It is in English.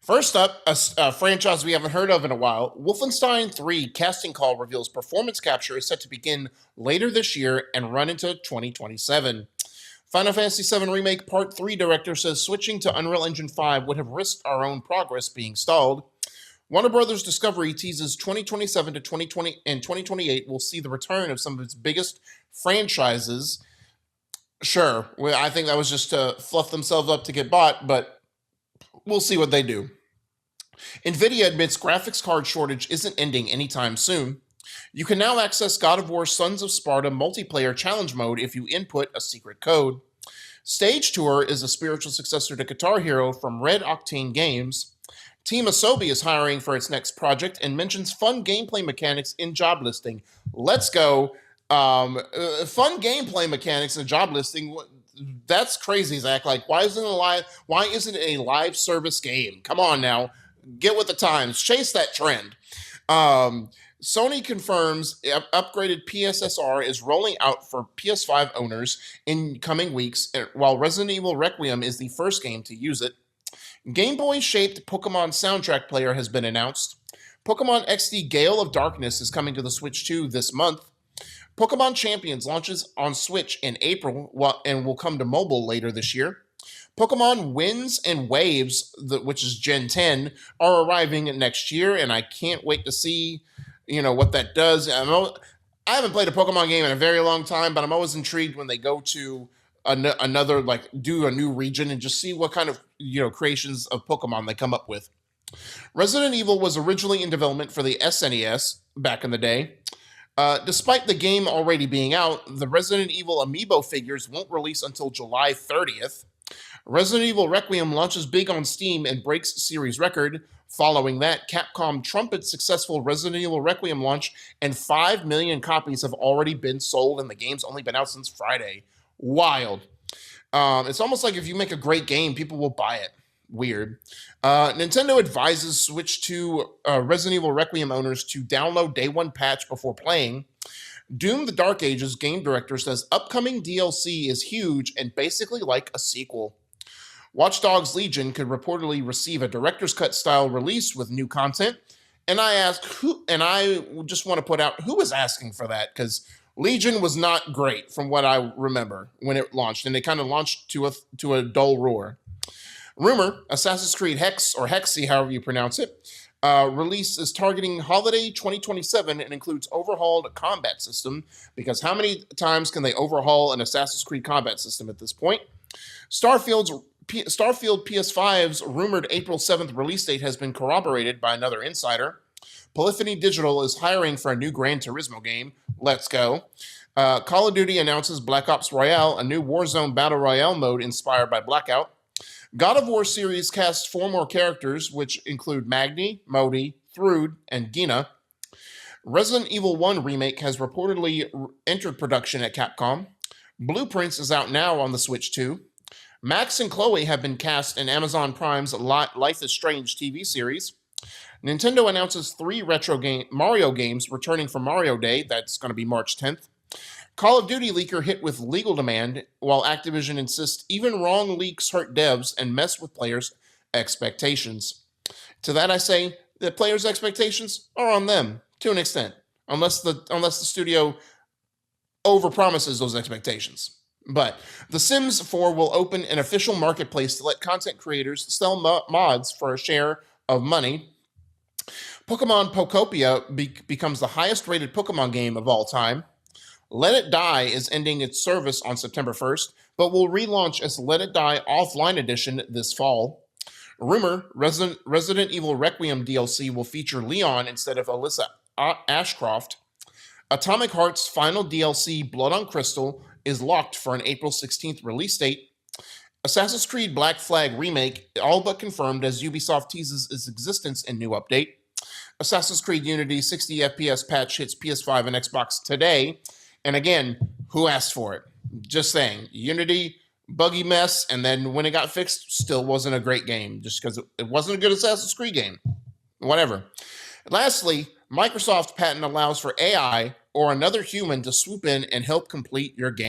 First up, a franchise we haven't heard of in a while, Wolfenstein 3 casting call reveals performance capture is set to begin later this year and run into 2027. Final Fantasy VII Remake Part 3 director says switching to Unreal Engine 5 would have risked our own progress being stalled. Warner Brothers Discovery teases 2027 to 2020 and 2028 will see the return of some of its biggest franchises. Sure, I think that was just to fluff themselves up to get bought, but we'll see what they do. Nvidia admits graphics card shortage isn't ending anytime soon. You can now access God of War Sons of Sparta multiplayer challenge mode if you input a secret code. Stage Tour is a spiritual successor to Guitar Hero from Red Octane Games. Team Asobi is hiring for its next project and mentions fun gameplay mechanics in job listing. Let's go. Fun gameplay mechanics in job listing. That's crazy, Zach. Like, why isn't it a live service game? Come on now. Get with the times. Chase that trend. Sony confirms upgraded PSSR is rolling out for PS5 owners in coming weeks, while Resident Evil Requiem is the first game to use it. Game Boy-shaped Pokemon soundtrack player has been announced. Pokemon XD Gale of Darkness is coming to the Switch 2 this month. Pokemon Champions launches on Switch in April and will come to mobile later this year. Pokemon Winds and Waves, which is Gen 10, are arriving next year, and I can't wait to see, what that does. I haven't played a Pokemon game in a very long time, but I'm always intrigued when they go to another, do a new region and just see what kind of, creations of Pokemon they come up with. Resident Evil was originally in development for the SNES back in the day. Despite the game already being out, the Resident Evil amiibo figures won't release until July 30th. Resident Evil Requiem launches big on Steam and breaks series record. Following that, Capcom trumpets successful Resident Evil Requiem launch, and 5 million copies have already been sold, and the game's only been out since Friday. Wild. It's almost like if you make a great game, people will buy it. Weird. Nintendo advises Switch 2 Resident Evil Requiem owners to download Day 1 patch before playing. Doom the Dark Ages game director says upcoming DLC is huge and basically like a sequel. Watch Dogs Legion could reportedly receive a director's cut style release with new content. And I just want to put out who was asking for that, because Legion was not great from what I remember when it launched, and it kind of launched to a dull roar. Rumor, Assassin's Creed Hex, or Hexy, however you pronounce it, release is targeting holiday 2027 and includes overhauled combat system, because how many times can they overhaul an Assassin's Creed combat system at this point? Starfield PS5's rumored April 7th release date has been corroborated by another insider. Polyphony Digital is hiring for a new Gran Turismo game. Let's go. Call of Duty announces Black Ops Royale, a new Warzone Battle Royale mode inspired by Blackout. God of War series casts 4 more characters, which include Magni, Modi, Thrud, and Gina. Resident Evil 1 Remake has reportedly entered production at Capcom. Blueprints is out now on the Switch 2. Max and Chloe have been cast in Amazon Prime's Life is Strange TV series. Nintendo announces 3 retro Mario games returning for Mario Day. That's going to be March 10th. Call of Duty leaker hit with legal demand, while Activision insists even wrong leaks hurt devs and mess with players' expectations. To that I say that players' expectations are on them to an extent, unless the studio overpromises those expectations. But The Sims 4 will open an official marketplace to let content creators sell mods for a share of money. Pokemon Pokopia becomes the highest-rated Pokemon game of all time. Let It Die is ending its service on September 1st, but will relaunch as Let It Die Offline Edition this fall. Rumor, Resident Evil Requiem DLC will feature Leon instead of Alyssa Ashcroft. Atomic Heart's final DLC, Blood on Crystal, is locked for an April 16th release date. Assassin's Creed Black Flag Remake, all but confirmed as Ubisoft teases its existence in new update. Assassin's Creed Unity 60 FPS patch hits PS5 and Xbox today. And again, who asked for it? Just saying. Unity, buggy mess, and then when it got fixed, still wasn't a great game, just because it wasn't a good Assassin's Creed game. Whatever. Lastly, Microsoft patent allows for AI or another human to swoop in and help complete your game.